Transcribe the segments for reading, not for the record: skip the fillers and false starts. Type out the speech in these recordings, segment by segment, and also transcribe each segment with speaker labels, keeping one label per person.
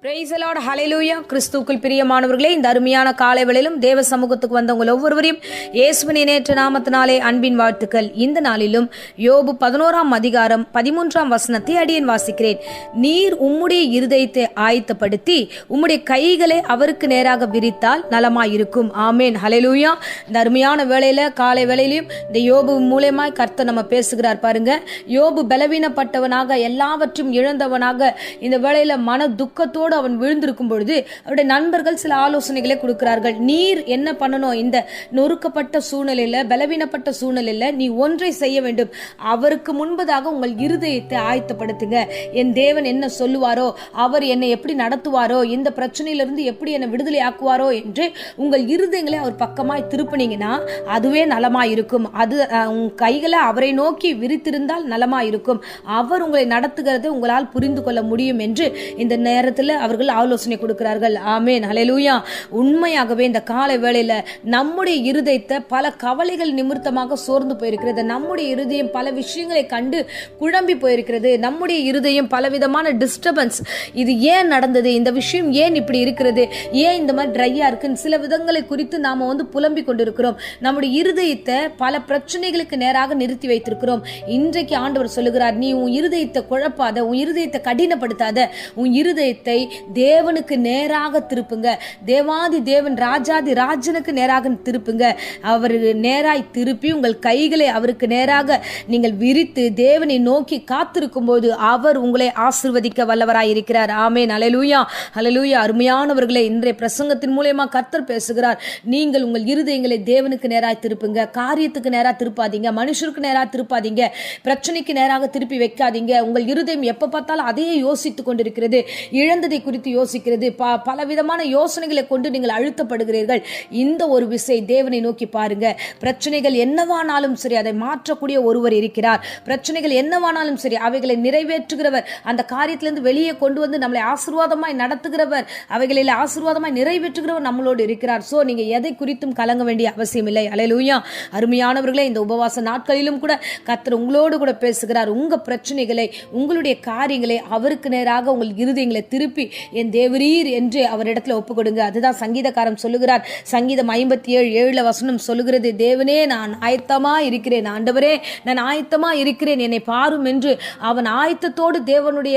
Speaker 1: Praise the Lord, ஹல்லேலூயா. கிறிஸ்துவுக்குள் பிரியமானவர்களே, இந்த அருமையான காலை வேளையிலும் தேவ சமூகத்துக்கு வந்தவங்க ஒவ்வொருவரையும் இயேசுவின் இணையற்ற நாமத்தினாலே அன்பின் வாழ்த்துக்கள். இந்த நாளிலும் யோபு 11ஆம் அதிகாரம் 13ஆம் வசனத்தை அடியேன் வாசிக்கிறேன். நீர் உம்முடைய இருதயத்தை ஆயத்தப்படுத்தி உம்முடைய கைகளை அவருக்கு நேராக விரித்தால் நலமாயிருக்கும். ஆமேன், ஹல்லேலூயா. இந்த அருமையான வேளையில காலை வேளையிலும் இந்த யோபு மூலமாய் கர்த்தர் நம்ம பேசுகிறார். பாருங்க, யோபு பலவீனப்பட்டவனாக எல்லாவற்றையும் இழந்தவனாக இந்த வேளையில மன துக்கத்தோடு அவன் விழுந்திருக்கும் பொழுது அவருடைய நண்பர்கள் சில ஆலோசனைகளை கொடுக்கிறார்கள். நீர் என்ன பண்ணணும்? இந்த நொறுக்கப்பட்ட சூழ்நிலையில, பலவீனப்பட்ட சூழ்நிலையில நீ ஒன்றை செய்ய வேண்டும். அவருக்கு முன்பதாக உங்கள் இருதயத்தை ஆயத்தப்படுத்துங்க. என் தேவன் என்ன சொல்லுவாரோ, அவர் என்னை எப்படி நடத்துவாரோ, இந்த பிரச்சனையிலிருந்து எப்படி என்னை விடுதலை ஆக்குவாரோ என்று உங்கள் இருதயங்களை அவர் பக்கமாய் திருப்பினீங்கன்னா அதுவே நலமாயிருக்கும். அது உங்க கைகளை அவரை நோக்கி விரித்திருந்தால் நலமாயிருக்கும். அவர் உங்களை நடத்துகிறதை உங்களால் புரிந்து கொள்ள முடியும் என்று இந்த நேரத்தில் அவர்கள் ஆலோசனை கொடுக்கிறார்கள். ஆமேன், ஹல்லேலூயா. உண்மையாகவே இந்த காலை வேளையில நம்முடைய இருதயத்தை பல கவலைகள் நிமித்தமாக சோர்ந்து போயிருக்கிறது. நம்முடைய இருதயம் பல விஷயங்களை கண்டு குழம்பி போயிருக்கிறது. நம்முடைய இருதயம் பலவிதமான டிஸ்டர்பன்ஸ். இது ஏன் நடந்தது? இந்த விஷயம் ஏன் இப்படி இருக்கிறது? ஏன் இந்த மாதிரி ட்ரையா இருக்குன்னு சில விதங்களை குறித்து நாம புலம்பிக் கொண்டிருக்கிறோம். நம்முடைய இருதயத்தை பல பிரச்சனைகளுக்கு நேராக நிறுத்தி வைத்திருக்கிறோம். இன்றைக்கு ஆண்டவர் சொல்லுகிறார், நீ உன் இருதயத்தை குழப்பாத, உன் இருதயத்தை கடினப்படுத்தாத, உன் இருதயத்தை தேவனுக்கு நேராக திருப்புங்க. தேவாதி தேவன் ராஜாதி ராஜனுக்கு நேராக திருப்புங்க. அவருக்கு நேராய் திருப்பி உங்கள் கைகளை அவருக்கு நேராக நீங்கள் விரித்து தேவனை நோக்கி காத்திருக்கும் போது அவர் உங்களை ஆசீர்வதிக்க வல்லவராய் இருக்கிறார். ஆமேன், ஹல்லேலூயா, ஹல்லேலூயா. அருமையானவர்களே, இன்றைய பிரசங்கத்தின் மூலமா கர்த்தர் பேசுகிறார். நீங்கள் உங்கள் இருதயங்களை தேவனுக்கு நேராய் திருப்புங்க. காரியத்துக்கு நேராக திருப்பாதீங்க, மனுஷருக்கு நேராக திருப்பாதீங்க, பிரச்சனைக்கு நேராக திருப்பி வைக்காதீங்க. உங்கள் இருதயம் எப்ப பார்த்தாலும் அதையே யோசித்துக் கொண்டிருக்கிறது, இழந்ததை குறித்து யோசிக்கிறது, பலவிதமான யோசனைகளை கொண்டு நீங்கள் அழுத்தப்படுகிறீர்கள். இந்த ஒரு விசை தேவனை நோக்கி பாருங்க. பிரச்சனைகள் என்னவானாலும் சரி, அதை மாற்றக்கூடிய ஒருவர் இருக்கிறார். பிரச்சனைகள் என்னவானாலும் சரி, அவைகளை நிறைவேற்றுகிறவர், அந்த காரியத்திலிருந்து வெளியே கொண்டு வந்து நம்மளை ஆசீர்வாதமாய் நடத்துகிறவர், அவைகளில் ஆசீர்வாதமாய் நிறைவேற்றுகிறவர் நம்மளோடு இருக்கிறார். சோ நீங்க எதை குறித்தும் கலங்க வேண்டிய அவசியம் இல்லை. ஹல்லேலூயா. அருமையானவர்களே, இந்த உபவாச நாட்களிலும் கூட கர்த்தர் உங்களோடு கூட பேசுகிறார். உங்க பிரச்சனைகளை, உங்களுடைய காரியங்களை அவருக்கு நேராக உங்கள் இருதயங்களை திருப்பி என் தேவரீர் என்று அவரிடத்துல ஒப்பு கொடுங்க. அதுதான் சங்கீதக்காரன் சொல்லுகிறார். சங்கீதம் 57:7 வசனம் சொல்லுகிறது, தேவனே நான் ஆயத்தமா இருக்கிறேன், ஆண்டவரே நான் ஆயத்தமா இருக்கிறேன், என்னை பாரும் என்று அவன் ஆயத்தத்தோடு தேவனுடைய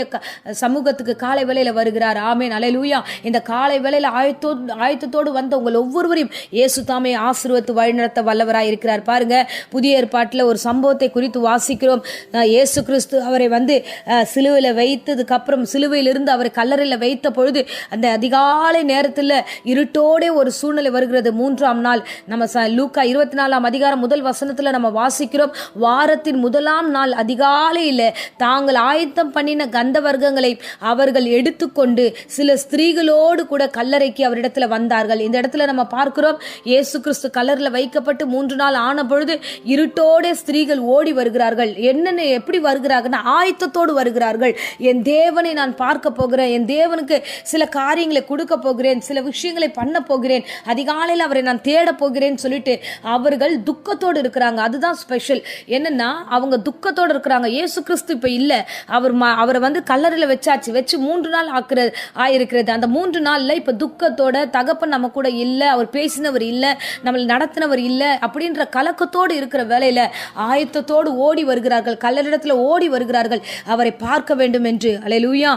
Speaker 1: சமூகத்துக்கு காலை வேளையில வருகிறார். ஆமேன், ஹல்லேலூயா. இந்த காலை வேளையில ஆயத்தத்தோடு வந்த உங்கள் ஒவ்வொருவரையும் இயேசு தாமே ஆசீர்வதித்து வழிநடத்த வல்லவராய் இருக்கிறார். பாருங்க, புதிய ஏற்பாட்டில் ஒரு சம்பவத்தை குறித்து வாசிக்கிறோம். இயேசு கிறிஸ்து அவரை சிலுவையில் வைத்ததுக்கு அப்புறம், சிலுவையிலிருந்து அவரை கல்லறையில் வைத்த பொழுது அந்த அதிகாலை நேரத்தில் இருட்டோட ஒரு சூழ்நிலை வருகிறது. 3ஆம் நாள் நம்ம லூக்கா 24ஆம் அதிகாரம் 1 வசனத்தில் நம்ம வாசிக்கிறோம். வாரத்தின் 1ஆம் நாள் அதிகாலையில் தாங்கள் ஆயத்தம் பண்ணின கந்த வர்க்கங்களை அவர்கள் எடுத்துக்கொண்டு சில ஸ்திரீகளோடு கூட கல்லறைக்கு அவரிடத்துல வந்தார்கள். இந்த இடத்துல நம்ம பார்க்கிறோம், இயேசு கிறிஸ்து கல்லறையில் வைக்கப்பட்டு 3 நாள் ஆன பொழுது இருட்டோட ஸ்திரீகள் ஓடி வருகிறார்கள். என்னென்ன எப்படி வருகிறார்கள்? ஆயத்தத்தோடு வருகிறார்கள். என் தேவனை நான் பார்க்க போகிறேன், என் தேவனுக்கு சில காரியங்களை கொடுக்க போகிறேன், சில விஷயங்களை பண்ண போகிறேன், அதிகாலையில் அவரை நான் தேட போகிறேன் சொல்லிட்டு அவர்கள் துக்கத்தோடு இருக்கிறாங்க. அதுதான் ஸ்பெஷல். என்னன்னா, அவங்க துக்கத்தோடு இருக்கிறாங்க. இயேசு கிறிஸ்து இப்ப இல்ல, அவரை கல்லறையில் வச்சாச்சு, வச்சு 3 நாள் ஆயிருக்கிறது. அந்த 3 நாள்ல இப்ப துக்கத்தோட, தகப்பன் நம்ம கூட இல்ல, அவர் பேசினவர் இல்ல, நம்மளை நடத்தினவர் இல்ல அப்படின்ற கலக்கத்தோடு இருக்கிற வேளையில ஆயத்தத்தோடு ஓடி வருகிறார்கள், கல்லறிடத்துல ஓடி வருகிறார்கள் அவரை பார்க்க வேண்டும் என்று. ஹல்லேலூயா.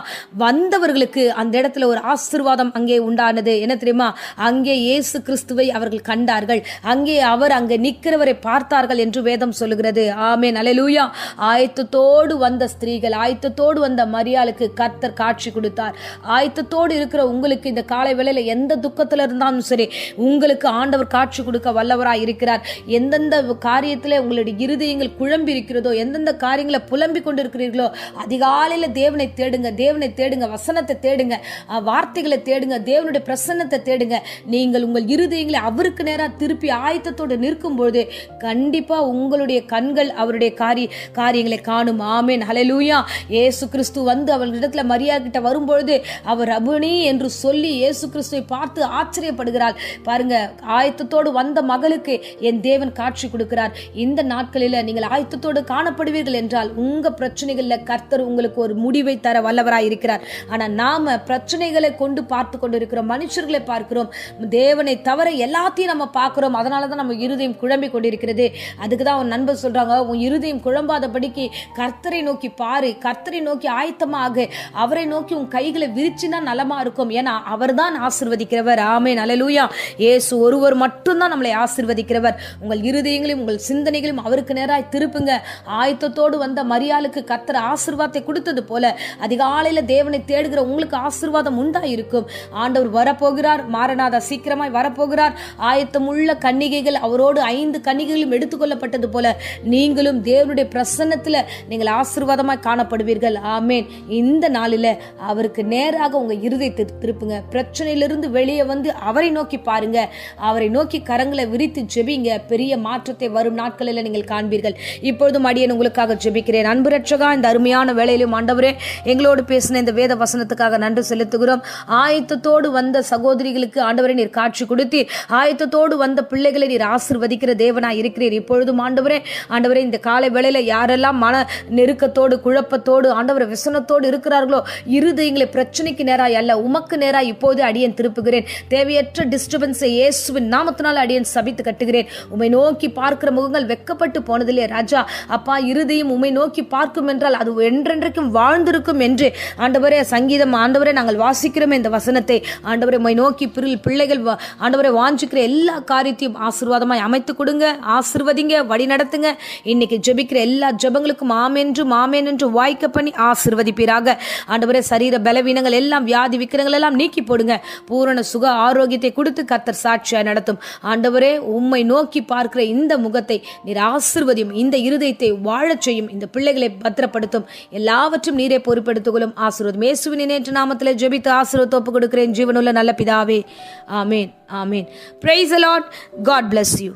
Speaker 1: வந்தவர்களுக்கு அந்த இடத்துல ஒரு ஆசீர்வாதம் அங்கே உண்டானது. என்ன தெரியுமா? அங்கே இயேசு கிறிஸ்துவை அவர்கள் கண்டார்கள், அங்கே நிற்கிறவரை பார்த்தார்கள் என்று வேதம் சொல்லுகிறது. ஆமென், ஹல்லேலூயா. ஆயத்தத்தோடு வந்த ஸ்திரீகள், ஆயத்தத்தோடு வந்த மரியாளுக்கு கர்த்தர் காட்சி கொடுத்தார். ஆயத்தத்தோடு இருக்கிற உங்களுக்கு இந்த காலை வேளையில எந்த துக்கத்துல இருந்தாலும் சரி, உங்களுக்கு ஆண்டவர் காட்சி கொடுக்க வல்லவராய் இருக்கிறார். எந்தெந்த காரியத்துல உங்களுடைய இருதயங்கள் குழம்பி இருக்கிறதோ, எந்தெந்த காரியங்களை புலம்பிக் கொண்டிருக்கிறீர்களோ, அதிகாலையில தேவனை தேடுங்க, தேவனை தேடுங்க, வசனத்தை தேடுங்க, வார்த்தைகளை தேடுங்க, தேவனுடைய பிரசன்னத்தை தேடுங்க. நீங்கள் உங்கள் இருதயங்களை அவருக்கு நேராக திருப்பி ஆயத்தத்தோடு நிற்கும் பொழுது கண்டிப்பா உங்களுடைய கண்கள் அவருடைய காரியங்களை காணும். ஆமேன், ஹல்லேலூயா. இயேசு கிறிஸ்து அவர்களிடத்துல மரியா கிட்ட வரும்பொழுது அவர் ரபுனி என்று சொல்லி இயேசு கிறிஸ்துவை பார்த்து ஆச்சரியப்படுகிறாள். பாருங்க, ஆயத்தத்தோடு வந்த மகளுக்கு என் தேவன் காட்சி கொடுக்கிறார். இந்த நாட்களில் நீங்கள் ஆயத்தத்தோடு காணப்படுவீர்கள் என்றால் உங்க பிரச்சனைகள்ல கர்த்தர் உங்களுக்கு ஒரு முடிவை தர வல்லவராய் இருக்கிறார். ஆனா நாம நாம பிரச்சனைகளை கொண்டு பார்த்து கொண்டு இருக்கிறோம், மனுஷர்களை பார்க்கிறோம், தேவனை தவிர எல்லாத்தையும் நம்ம பார்க்கிறோம். அதனாலதான் நம்ம இருதயம் குழம்பி கொண்டிருக்கிறது. அதுக்குதான் அவன் நண்பர் சொல்றாங்க, உன் இருதயம் குழம்பாதபடிக்கு கர்த்தரை நோக்கி பாரு, கர்த்தரை நோக்கி ஆயத்தமாக, அவரை நோக்கி உன் கைகளை விரிச்சுனா நலமா இருக்கும். ஏன்னா அவர் தான் ஆசீர்வதிக்கிறவர். ஆமென், அல்லேலூயா. இயேசு ஒருவர் மட்டும்தான் நம்மளை ஆசீர்வதிக்கிறவர். உங்கள் இருதயங்களையும் உங்கள் சிந்தனைகளையும் அவருக்கு நேராய் திருப்புங்க. ஆயத்தத்தோடு வந்த மரியாளுக்கு கர்த்தர் ஆசீர்வாதத்தை கொடுத்தது போல அதிகாலையில தேவனை தேடுகிற உங்களுக்கு ஆசீர்வாதம் உண்டாயிருக்கும். ஆண்டவர் வரப்போகிறார், மாரநாதா சீக்கிரமாய் வரப்போகிறார். ஆயத்தம் உள்ள கன்னிகைகள் அவரோடு 5 கன்னிகைகளும் எடுத்துக்கொள்ளப்பட்டது போல நீங்களும் தேவனுடைய பிரசன்னத்துல நீங்கள் ஆசீர்வாதமாய் காணப்படுவீர்கள். ஆமேன். இந்த நாளில அவருக்கு நேராக உங்க இருதயத்தை திருப்புங்க. பிரச்சனையிலிருந்து வெளியே வந்து அவரை நோக்கி பாருங்க, அவரை நோக்கி கரங்களை விரித்து ஜெபிங்க. பெரிய மாற்றத்தை வரும் நாட்களில் நீங்கள் காண்பீர்கள். இப்பொழுதும் அடியேன் உங்களுக்காக ஜெபிக்கிறேன். அன்பு ரட்சகா, இந்த அருமையான வேளையிலும் ஆண்டவரே எங்களோடு பேசின இந்த வேத வசனத்துக்காக நன்றி செலுத்துகிறோம். ஆயத்தத்தோடு வந்த சகோதரிகளுக்கு ஆண்டவரே நீர் காட்சி கொடுத்தீர். ஆயத்தத்தோடு வந்த பிள்ளைகளை நீர் ஆசீர்வதிக்கிற தேவனாய் இருக்கிறீர். இப்பொழுதும் ஆண்டவரே இந்த காலை வேளையில யாரெல்லாம் மன நெருக்கத்தோடு குழப்பத்தோடு ஆண்டவரே விசனத்தோடு இருக்கிறார்களோ, இருதயங்களை பிரச்சனைக்கு நேராய் அல்ல உமக்கு நேராய் இப்போது அடியேன் திருப்புகிறேன். தேவையற்ற டிஸ்டர்பன்ஸை இயேசுவின் நாமத்தினால் அடியேன் சபித்து கட்டுகிறேன். உம்மை நோக்கி பார்க்கிற முகங்கள் வெக்கப்பட்டு போனதில்லை ராஜா. அப்பா, இருதயம் உம்மை நோக்கி பார்க்கும் என்றால் அது என்றென்றைக்கும் வாழ்ந்திருக்கும் என்று ஆண்டவரே சங்கீதம் ஆண்டவரே நாங்கள் வாசிக்கிறோம். இந்த வசனத்தை ஆண்டவரே உம்மை நோக்கி பிள்ளைகள் ஆண்டவரே வாஞ்சிக்கிற எல்லா காரியத்தையும் ஆசீர்வாதமாய் அமைத்து கொடுங்க, ஆசீர்வதிங்க, வழி நடத்துங்க. இன்னைக்கு ஜெபிக்கிற எல்லா ஜெபங்களுக்கும் ஆமென் என்று வாய்க்க பண்ணி ஆசீர்வதிப்பீராக. ஆண்டவரே சரீர பலவீனங்கள் எல்லாம், வியாதி விக்கிரங்கள் எல்லாம் நீக்கி போடுங்க. பூரண சுக ஆரோக்கியத்தை கொடுத்து கர்த்தர் சாட்சியாய் நடத்தும். ஆண்டவரே உம்மை நோக்கி பார்க்கிற இந்த முகத்தை நீர் ஆசீர்வதியும், இந்த இருதயத்தை வாழச் செய்யும், இந்த பிள்ளைகளை பத்திரப்படுத்தும். எல்லாவற்றும் நீரே பொறுப்பெடுத்துக்கொள்ளும். ஆசீர்வாதம் இயேசுவின் நேற்று நாமத்தில் ஜெபித்து ஆசீர்வாதத்தை ஒப்புக் கொடுக்கிறேன் ஜீவனுள்ள நல்ல பிதாவே. ஆமென். Praise the Lord. God bless you.